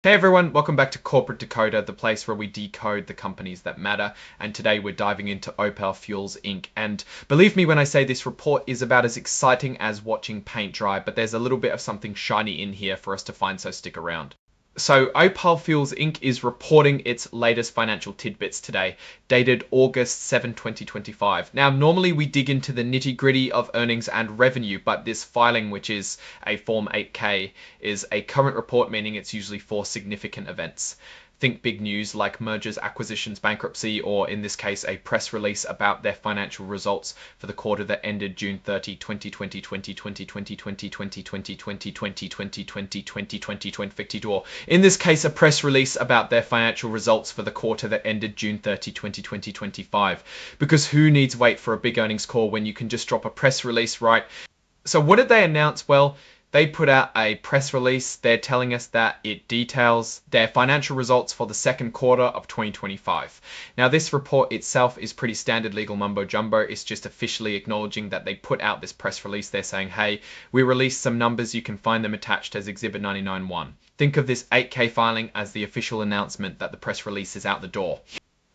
Hey everyone, welcome back to Corporate Decoder, the place where we decode the companies that matter. And today we're diving into OPAL Fuels Inc. And believe me when I say this report is about as exciting as watching paint dry, but there's a little bit of something shiny in here for us to find, so stick around. So OPAL Fuels Inc. is reporting its latest financial tidbits today, dated August 7, 2025. Now, normally we dig into the nitty-gritty of earnings and revenue, but this filing, which is a Form 8K, is a current report, meaning it's usually for significant events. Think big news like mergers, acquisitions, bankruptcy, or in this case, a press release about their financial results for the quarter that ended June 30, 2020, 2020, 2020, 2020, 2020, 2020, 2020, 2022, or in this case, a press release about their financial results for the quarter that ended June 30, 2020, 2025. Because who needs wait for a big earnings call when you can just drop a press release, right? So what did they announce? Well, they put out a press release. They're telling us that it details their financial results for the second quarter of 2025. Now, this report itself is pretty standard legal mumbo jumbo. It's just officially acknowledging that they put out this press release. They're saying, hey, we released some numbers. You can find them attached as Exhibit 99.1. Think of this 8K filing as the official announcement that the press release is out the door.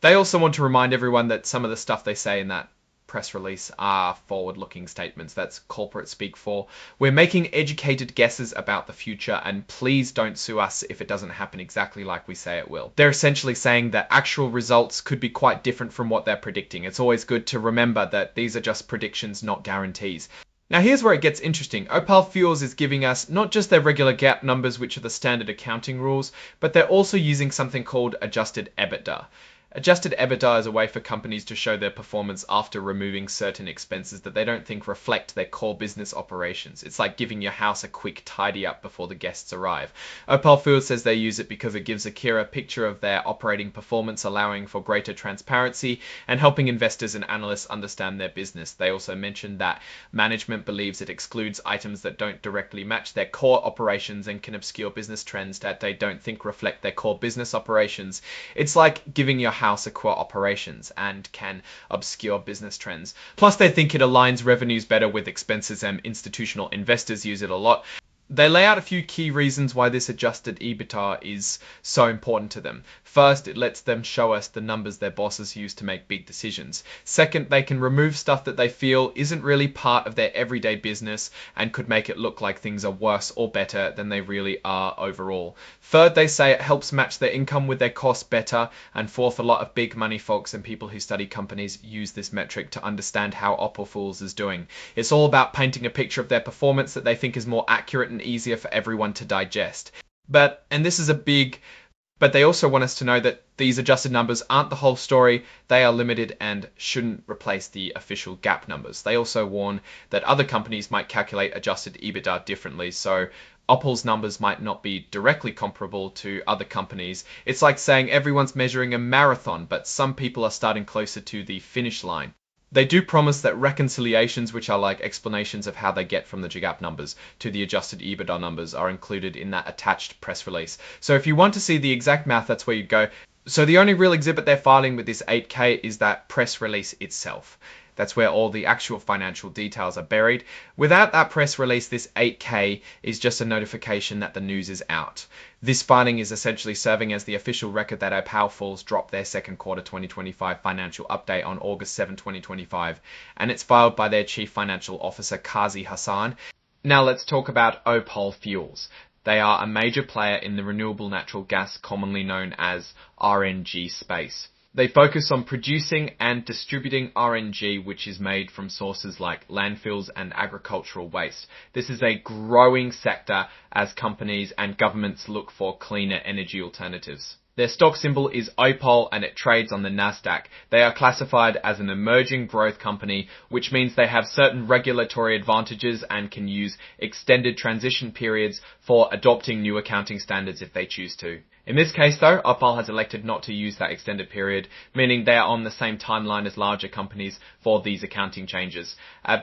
They also want to remind everyone that some of the stuff they say in that press release are forward-looking statements. That's corporate speak for, we're making educated guesses about the future and please don't sue us if it doesn't happen exactly like we say it will. They're essentially saying that actual results could be quite different from what they're predicting. It's always good to remember that these are just predictions, not guarantees. Now here's where it gets interesting. OPAL Fuels is giving us not just their regular GAAP numbers, which are the standard accounting rules, but they're also using something called adjusted EBITDA. Adjusted EBITDA is a way for companies to show their performance after removing certain expenses that they don't think reflect their core business operations. It's like giving your house a quick tidy up before the guests arrive. OPAL Fuels says they use it because it gives a clearer picture of their operating performance, allowing for greater transparency and helping investors and analysts understand their business. They also mentioned that management believes it excludes items that don't directly match their core operations and can obscure business trends that they don't think reflect their core business operations. It's like giving your house a core operations and can obscure business trends. Plus, they think it aligns revenues better with expenses and institutional investors use it a lot. They lay out a few key reasons why this adjusted EBITDA is so important to them. First, it lets them show us the numbers their bosses use to make big decisions. Second, they can remove stuff that they feel isn't really part of their everyday business and could make it look like things are worse or better than they really are overall. Third, they say it helps match their income with their costs better. And fourth, a lot of big money folks and people who study companies use this metric to understand how OPAL Fuels is doing. It's all about painting a picture of their performance that they think is more accurate and easier for everyone to digest. But they also want us to know that these adjusted numbers aren't the whole story. They are limited and shouldn't replace the official GAAP numbers. They also warn that other companies might calculate adjusted EBITDA differently, so OPAL's numbers might not be directly comparable to other companies. It's like saying everyone's measuring a marathon, but some people are starting closer to the finish line. They do promise that reconciliations, which are like explanations of how they get from the GAAP numbers to the adjusted EBITDA numbers, are included in that attached press release. So if you want to see the exact math, that's where you go. So the only real exhibit they're filing with this 8K is that press release itself. That's where all the actual financial details are buried. Without that press release, this 8K is just a notification that the news is out. This filing is essentially serving as the official record that OPAL Fuels dropped their second quarter 2025 financial update on August 7, 2025, and it's filed by their Chief Financial Officer, Kazi Hassan. Now let's talk about OPAL Fuels. They are a major player in the renewable natural gas, commonly known as RNG space. They focus on producing and distributing RNG, which is made from sources like landfills and agricultural waste. This is a growing sector as companies and governments look for cleaner energy alternatives. Their stock symbol is OPAL and it trades on the Nasdaq. They are classified as an emerging growth company, which means they have certain regulatory advantages and can use extended transition periods for adopting new accounting standards if they choose to. In this case though, OPAL has elected not to use that extended period, meaning they are on the same timeline as larger companies for these accounting changes.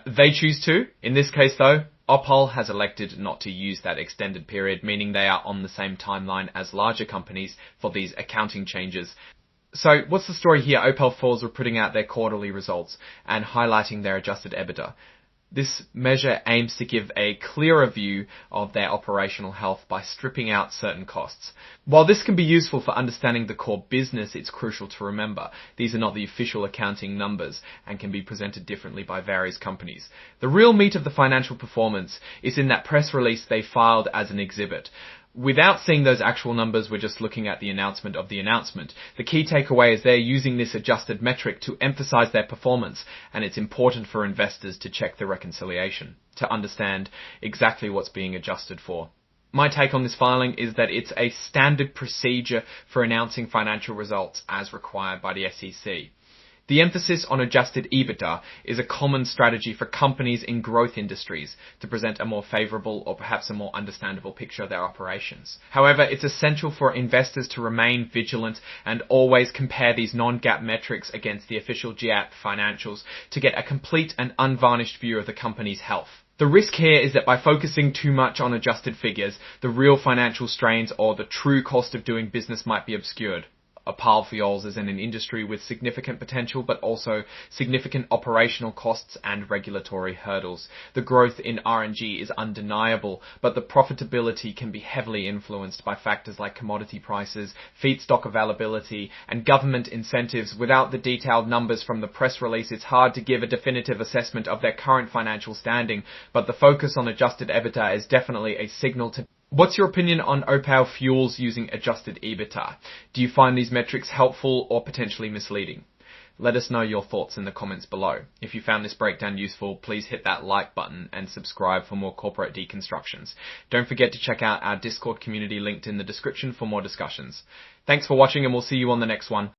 They choose to. In this case though, OPAL has elected not to use that extended period, meaning they are on the same timeline as larger companies for these accounting changes. So what's the story here? OPAL Fuels are putting out their quarterly results and highlighting their adjusted EBITDA. This measure aims to give a clearer view of their operational health by stripping out certain costs. While this can be useful for understanding the core business, it's crucial to remember these are not the official accounting numbers and can be presented differently by various companies. The real meat of the financial performance is in that press release they filed as an exhibit. Without seeing those actual numbers, we're just looking at the announcement of the announcement. The key takeaway is they're using this adjusted metric to emphasize their performance, and it's important for investors to check the reconciliation to understand exactly what's being adjusted for. My take on this filing is that it's a standard procedure for announcing financial results as required by the SEC. The emphasis on adjusted EBITDA is a common strategy for companies in growth industries to present a more favorable or perhaps a more understandable picture of their operations. However, it's essential for investors to remain vigilant and always compare these non-GAAP metrics against the official GAAP financials to get a complete and unvarnished view of the company's health. The risk here is that by focusing too much on adjusted figures, the real financial strains or the true cost of doing business might be obscured. OPAL Fuels is in an industry with significant potential, but also significant operational costs and regulatory hurdles. The growth in RNG is undeniable, but the profitability can be heavily influenced by factors like commodity prices, feedstock availability, and government incentives. Without the detailed numbers from the press release, it's hard to give a definitive assessment of their current financial standing, but the focus on adjusted EBITDA is definitely a signal to... What's your opinion on OPAL Fuels using adjusted EBITDA? Do you find these metrics helpful or potentially misleading? Let us know your thoughts in the comments below. If you found this breakdown useful, please hit that like button and subscribe for more corporate deconstructions. Don't forget to check out our Discord community linked in the description for more discussions. Thanks for watching, and we'll see you on the next one.